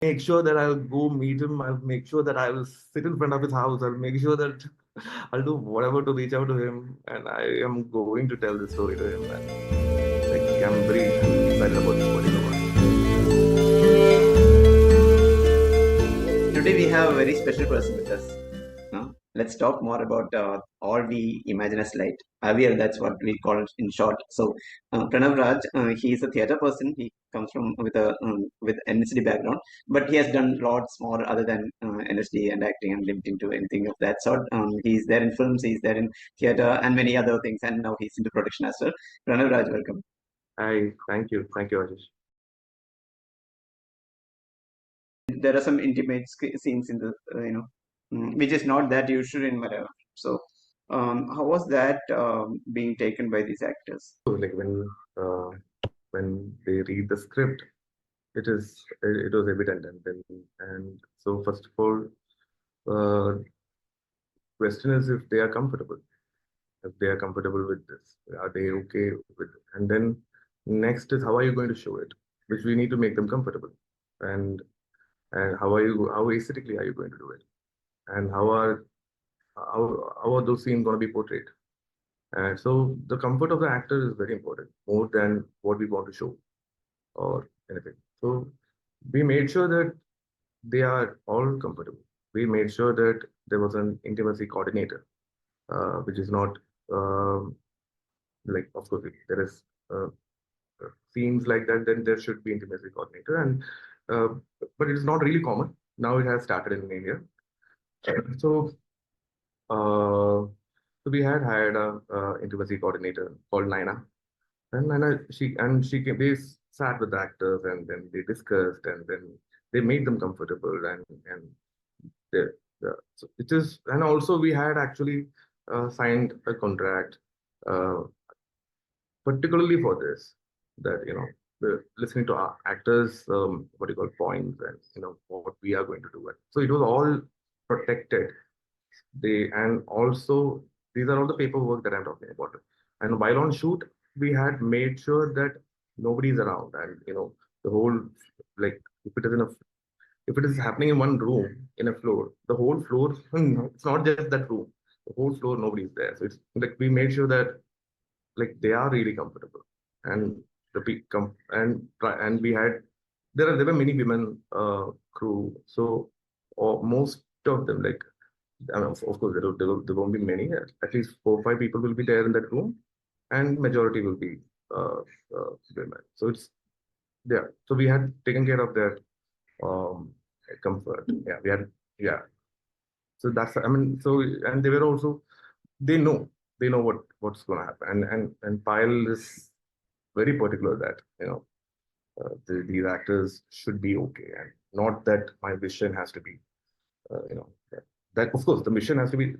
make sure that I'll go meet him. I'll make sure that I will sit in front of his house. I'll make sure that I'll do whatever to reach out to him, and I am going to tell this story to him. And like, I'm very excited about this particular one. Today we have a very special person with us. Let's talk more about all we imagine as light. Avier, that's what we call it in short. So, Pranav Raj, he is a theatre person. He comes from with NSD background, but he has done lots more other than NSD and acting and limiting to anything of that sort. He's there in films, he's there in theatre and many other things, and now he's into production as well. Pranav Raj, welcome. Thank you, Rajesh. There are some intimate scenes in the which is not that usual in Malayalam. So, how was that being taken by these actors? So, like when they read the script, it was evident, and so first of all, question is if they are comfortable. If they are comfortable with this, are they okay with it? And then next is how are you going to show it, which we need to make them comfortable, and how aesthetically are you going to do it, and how are those scenes going to be portrayed? And so the comfort of the actor is very important, more than what we want to show or anything. So we made sure that they are all comfortable. We made sure that there was an intimacy coordinator, which is not like, of course, if there is scenes like that, then there should be intimacy coordinator, and uh, but it is not really common. Now it has started in India. So so we had hired a intimacy coordinator called Naina, and she came. They sat with the actors, and then they discussed, and then they made them comfortable, and they, so it is. And also we had actually signed a contract, uh, particularly for this, that we're listening to our actors, what you call points, and what we are going to do. So it was all protected. And also these are all the paperwork that I'm talking about. And while on shoot, we had made sure that nobody's around, and the whole, like, if it is happening in one room in a floor, the whole floor, it's not just that room, the whole floor, nobody's there. So it's like we made sure that like they are really comfortable, and and we had there were many women crew, so most of them, like, I mean, of course, there won't be many. At least 4 or 5 people will be there in that room, and majority will be uh, women. So it's there. So we had taken care of their um, comfort. Yeah, we had. Yeah. So that's. I mean, so, and they were also. They know. They know what's going to happen. And Pyle is very particular that these actors should be okay, and not that my vision has to be that, of course, the mission has to be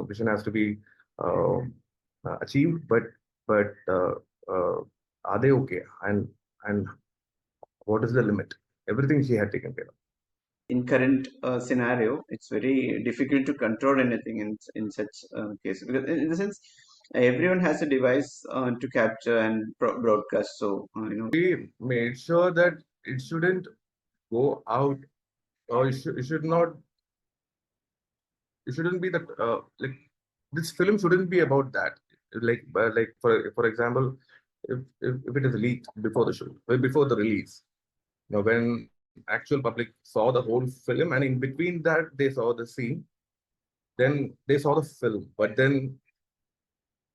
mission has to be uh, achieved, but are they okay, and what is the limit? Everything she had taken care of. In current scenario, it's very difficult to control anything in such case, because in the sense everyone has a device to capture and broadcast. So We made sure that it shouldn't go out, or it should not, it shouldn't be that like, this film shouldn't be about that. Like, for example, if it is leaked before the show, before the release, when actual public saw the whole film, and in between that they saw the scene, then they saw the film. But then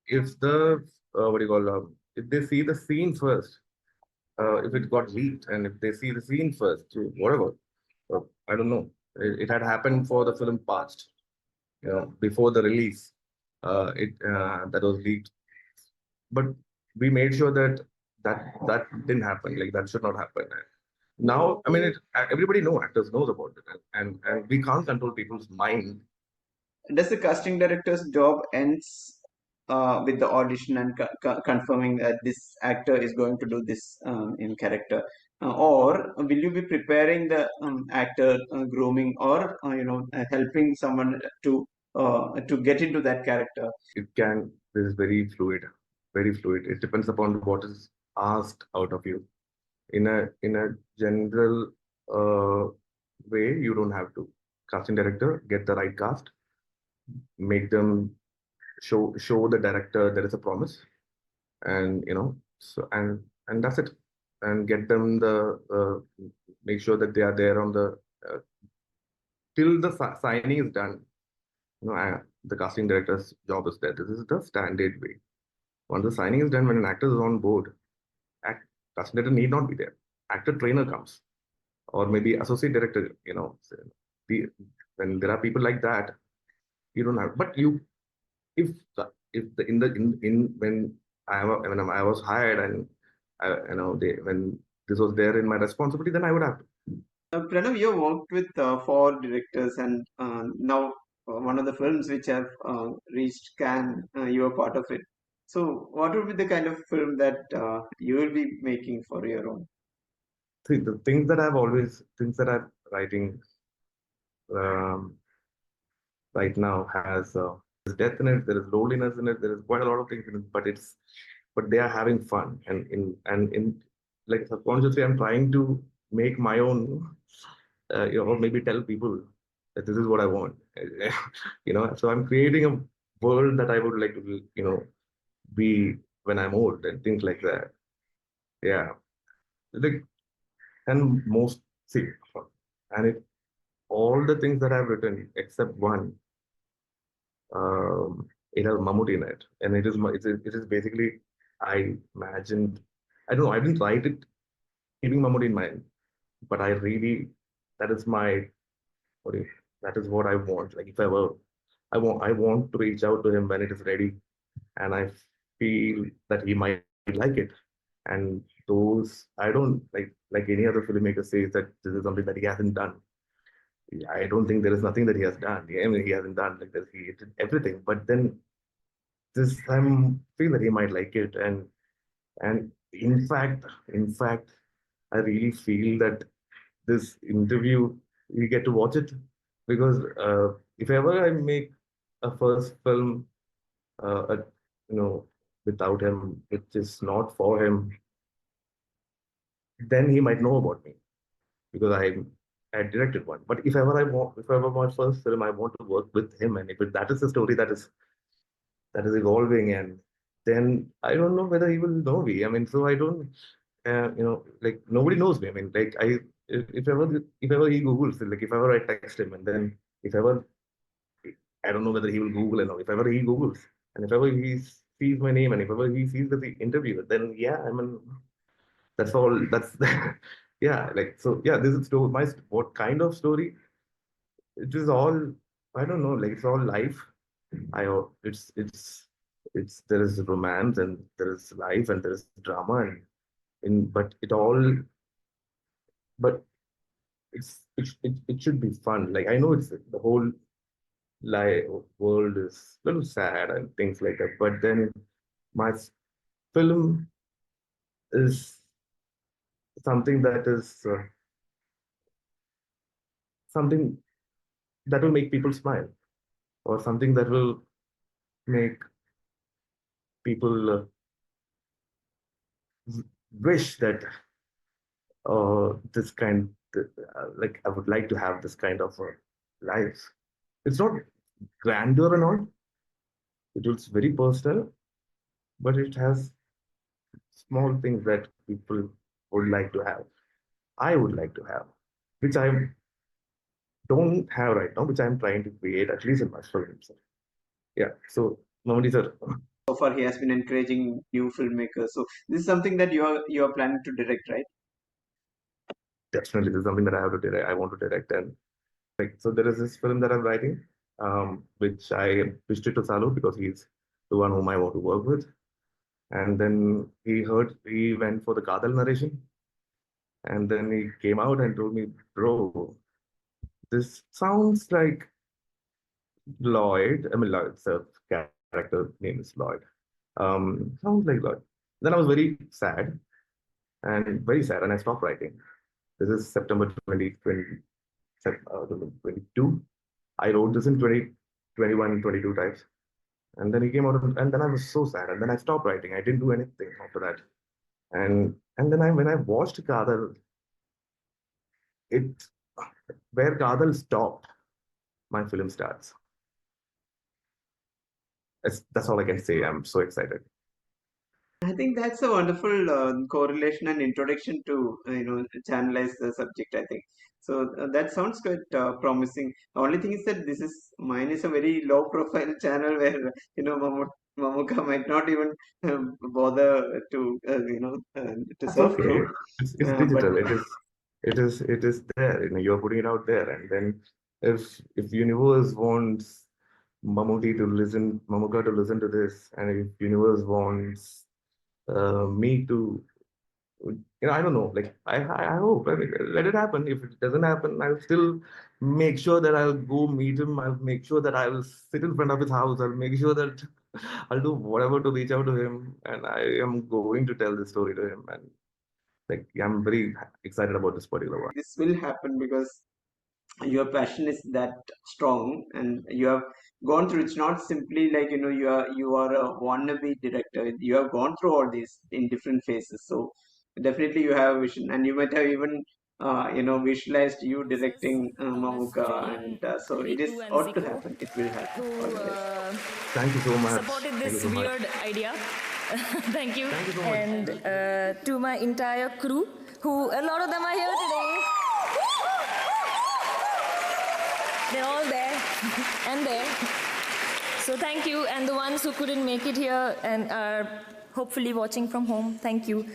if the what do you call if they see the scene first, if it got leaked, and if they see the scene first, so whatever, I don't know, it had happened for the film past, before the release, it that was leaked. But we made sure that that didn't happen. Like, that should not happen. Now, I mean, everybody actors knows about it, and we can't control people's mind. does the casting director's job ends with the audition and confirming that this actor is going to do this in character, or will you be preparing the actor, grooming, or helping someone to get into that character? It can This is very fluid, very fluid. It depends upon what is asked out of you. In a general way. You don't have to. Casting director, get the right cast, make them show the director there is a promise, and so and that's it, and get them the make sure that they are there on the uh, till the signing is done. The casting director's job is there. This is the standard way. Once the signing is done, when an actor is on board, act, casting director need not be there. Actor trainer comes, or maybe associate director. So the, when there are people like that, you don't have. But you, if if the in when when I was hired and when this was there in my responsibility, then I would have to. Pranav, you worked with four directors, and now one of the films which have reached Cannes, you are part of it. So, what would be the kind of film that you will be making for your own? See, the things that I'm writing um, right now has there's death in it, there is loneliness in it, there is quite a lot of things in it, but they are having fun, and in like subconsciously I'm trying to make my own, or maybe tell people that this is what I want. So I'm creating a world that I would like to be when I'm old and things like that. Yeah, like, and most see, and it all the things that I've written except one, it has Mammootty in it, and it is basically I imagined. I don't know. I didn't write it keeping Mammootty in mind, but I really that is my what do you, that is what I want. Like if ever I want to reach out to him when it is ready, and I feel that he might like it. And those I don't like any other filmmaker says that this is something that he hasn't done. I don't think there is nothing that he has done. I mean, he hasn't done like this. He did everything, but then this time feel that he might like it, and in fact, I really feel that this interview you get to watch it because if ever I make a first film, uh, you know, without him, which is not for him, then he might know about me because I directed one. But if ever my first film, I want to work with him, and if that is the story that is evolving, and then I don't know whether he will know me. I mean, so I don't, like nobody knows me. I mean, like if ever he Googles, like if ever I text him, and then if ever I don't know whether he will Google or not. If ever he Googles, and if ever he sees my name, and if ever he sees the interview, then yeah, I mean, that's all. That's yeah, like so. Yeah, this is story. What kind of story? It is all. I don't know. Like it's all life. It's there is romance and there is life and there is drama and in but it all but it should be fun. Like I know it's the whole life world is a little sad and things like that, but then my film is something that is something that will make people smile, or something that will make people wish that this kind like I would like to have this kind of life. It's not grandeur and all. It is very personal, but it has small things that people would like to have. I would like to have, which I don't have right now, which I'm trying to create at least in my films. Yeah. So Mamadi sir, So far, he has been encouraging new filmmakers. So, this is something that you are planning to direct, right? definitely this is something that I have to direct. I want to direct, and like so there is this film that I'm writing, which I pitched it to Salu because he's the one whom I want to work with. And then he went for the Kadal narration. And then he came out and told me, bro, this sounds like Lloyd. I mean, Lloyd's character name is Lloyd. Sounds like Lloyd. Then I was very sad, and I stopped writing. This is September 2020, 22. I wrote this in 2021, 22 times. And then he came out, and then I was so sad. And then I stopped writing. I didn't do anything after that. And then when I watched Kadal, it where Kadal stopped, my film starts. That's all I can say. I'm so excited. I think that's a wonderful correlation and introduction to channelize the subject. I think so. That sounds quite promising. The only thing is that mine is a very low profile channel where Mamuka might not even bother to to That's serve okay. crew. It's But digital. It is there. You're putting it out there, and then if universe wants Mamuka to listen to this, and if universe wants me to, I don't know. Like I hope. I mean, let it happen. If it doesn't happen, I'll still make sure that I'll go meet him. I'll make sure that I will sit in front of his house. I'll make sure that I'll do whatever to reach out to him, and I am going to tell this story to him. And like, I'm very excited about this particular one. this will happen because your passion is that strong and you have gone through. It's not simply like you are a wannabe director. You have gone through all these in different phases, so definitely you have a vision, and you might have even visualized you Says directing Thomas, Mamuka, and Jane, so it is Ritu, and ought to Zico, happen. It will happen. who All the best. Thank you so much. supported Thank you this so much. weird idea. Thank you. Thank you so much. And to my entire crew, who a lot of them are here today. They're all there and there. So thank you. And the ones who couldn't make it here and are hopefully watching from home, thank you.